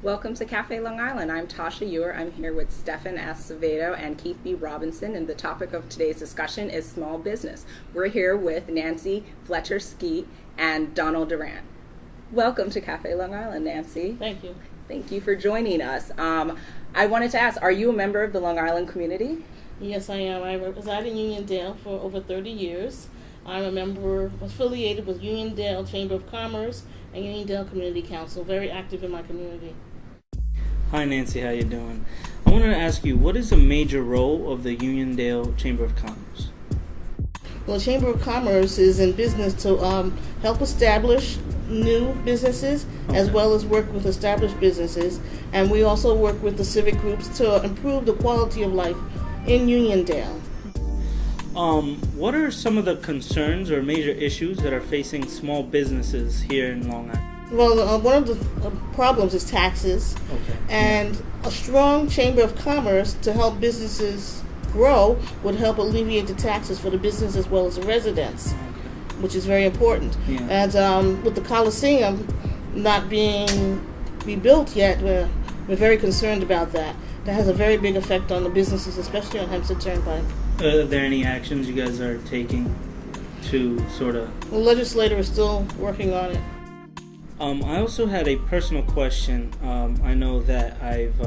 Welcome to Cafe Long Island. I'm Tasha Ewart. I'm here with Stefan Acevedo and Keith B. Robinson, and the topic of today's discussion is small business. We're here with Nancy Fletcher Skeete and Donald Durant. Welcome to Cafe Long Island, Nancy. Thank you. Thank you for joining us. I wanted to ask, are you a member of the Long Island community? Yes, I am. I reside in Uniondale for over 30 years. I'm a member affiliated with Uniondale Chamber of Commerce and Uniondale Community Council, very active in my community. Hi Nancy, how you doing? I wanted to ask you, what is a major role of the Uniondale Chamber of Commerce? Well, the Chamber of Commerce is in business to help establish new businesses as well as work with established businesses. And we also work with the civic groups to improve the quality of life in Uniondale. What are some of the concerns or major issues that are facing small businesses here in Long Island? Well, one of the problems is taxes, and a strong Chamber of Commerce to help businesses grow would help alleviate the taxes for the business as well as the residents, which is very important. Yeah. And with the Coliseum not being rebuilt yet, we're very concerned about that. That has a very big effect on the businesses, especially on Hempstead Turnpike. Are there any actions you guys are taking to sort of... The legislator is still working on it. I also had a personal question. I know that I've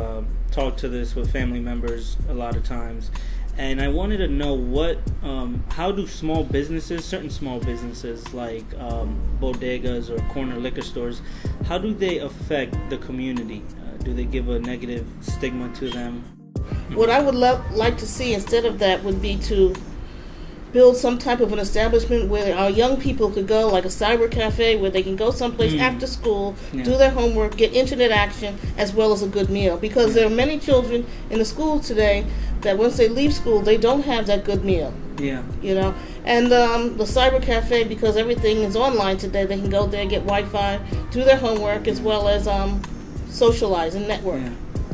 talked to this with family members a lot of times, and I wanted to know how do small businesses, certain small businesses like bodegas or corner liquor stores, how do they affect the community? Do they give a negative stigma to them? What I would like to see instead of that would be to build some type of an establishment where our young people could go, like a cyber cafe, where they can go someplace after school, do their homework, get internet action, as well as a good meal. Because there are many children in the school today that once they leave school, they don't have that good meal. Yeah. You know, and the cyber cafe, because everything is online today, they can go there, get Wi-Fi, do their homework, as well as socialize and network.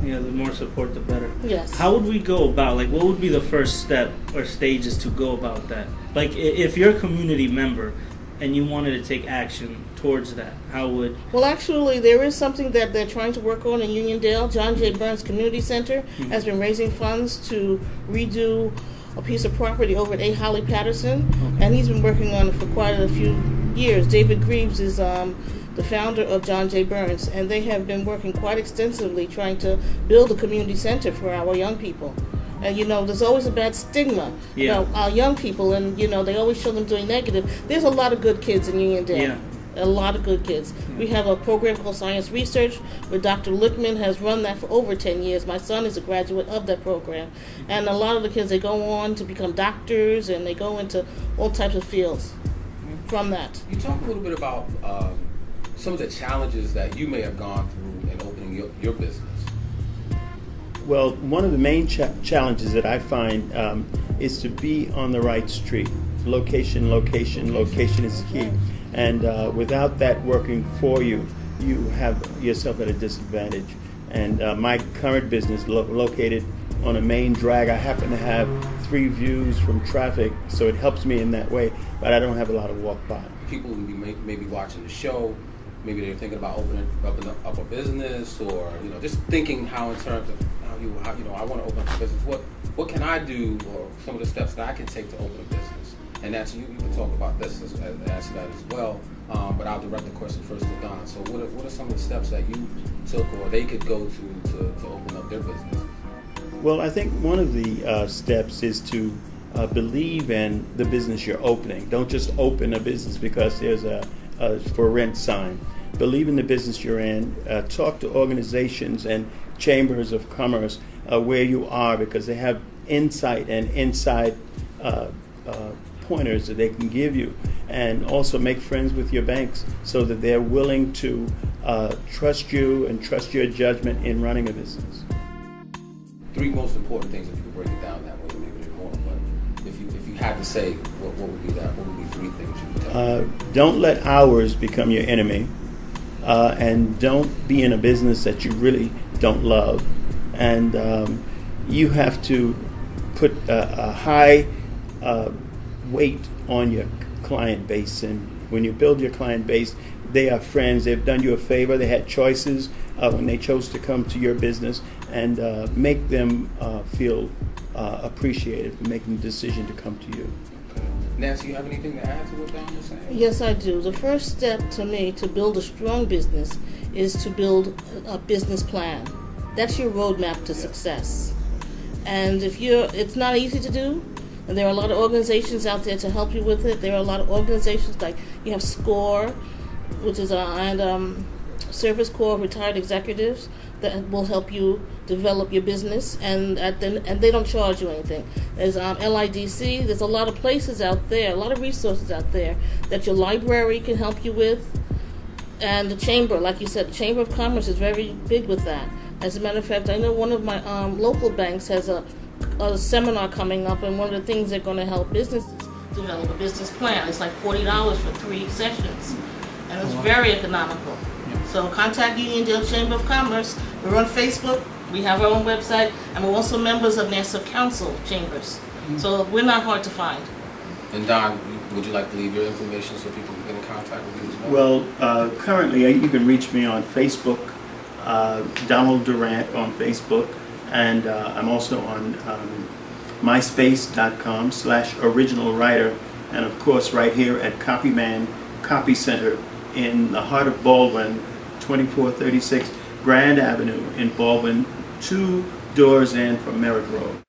Yeah, the more support, the better. Yes. How would we go about, what would be the first step or stages to go about that? Like, if you're a community member and you wanted to take action towards that, how would... Well, actually, there is something that they're trying to work on in Uniondale. John J. Burns Community Center has been raising funds to redo a piece of property over at A. Holly Patterson, and he's been working on it for quite a few years. David Greaves is the founder of John J. Burns, and they have been working quite extensively trying to build a community center for our young people. And, there's always a bad stigma about our young people, and, they always show them doing negative. There's a lot of good kids in Uniondale. A lot of good kids. We have a program called Science Research where Dr. Lickman has run that for over 10 years. My son is a graduate of that program. And a lot of the kids, they go on to become doctors, and they go into all types of fields from that. You talk a little bit about some of the challenges that you may have gone through in opening your business. Well, one of the main challenges that I find is to be on the right street. Location is key. And without that working for you, you have yourself at a disadvantage. And my current business located on a main drag, I happen to have 3 views from traffic, so it helps me in that way, but I don't have a lot of walk by. People may be watching the show. Maybe they're thinking about opening up a business, or just thinking how in terms of how I want to open up a business. What can I do, or some of the steps that I can take to open a business? And that's you can talk about this as that as well. But I'll direct the question first to Don. So what are some of the steps that you took, or they could go to open up their business? Well, I think one of the steps is to believe in the business you're opening. Don't just open a business because there's a for rent sign. Believe in the business you're in. Talk to organizations and chambers of commerce where you are, because they have insight and inside pointers that they can give you. And also make friends with your banks so that they're willing to trust you and trust your judgment in running a business. 3 most important things, if you could break it down that way, maybe there's more. But if you had to say, what would be that? What would be 3 things you would tell? Don't let hours become your enemy, and don't be in a business that you really don't love. And you have to put a high weight on your client base. And when you build your client base, they are friends. They've done you a favor. They had choices. when they chose to come to your business, and make them feel appreciated for making the decision to come to you. Nancy, you have anything to add to what Don was saying? Yes, I do. The first step to me to build a strong business is to build a business plan. That's your roadmap to success. And it's not easy to do, and there are a lot of organizations out there to help you with it. There are a lot of organizations like you have SCORE, which is Service Corps of Retired Executives, that will help you develop your business, and they don't charge you anything. There's LIDC. There's a lot of places out there, a lot of resources out there that your library can help you with, and the chamber, like you said, the Chamber of Commerce is very big with that. As a matter of fact, I know one of my local banks has a seminar coming up, and one of the things they're going to help businesses develop a business plan. It's like $40 for 3 sessions, and it's very economical. So contact Uniondale Chamber of Commerce. We're on Facebook. We have our own website, and we're also members of Nassau Council Chambers. So we're not hard to find. And Don, would you like to leave your information so people can get in contact with you as well? Well, currently you can reach me on Facebook, Donald Durant on Facebook, and I'm also on myspace.com/originalwriter, and of course right here at Copyman Copy Center in the heart of Baldwin, 2436 Grand Avenue in Baldwin, 2 doors in from Merritt Road.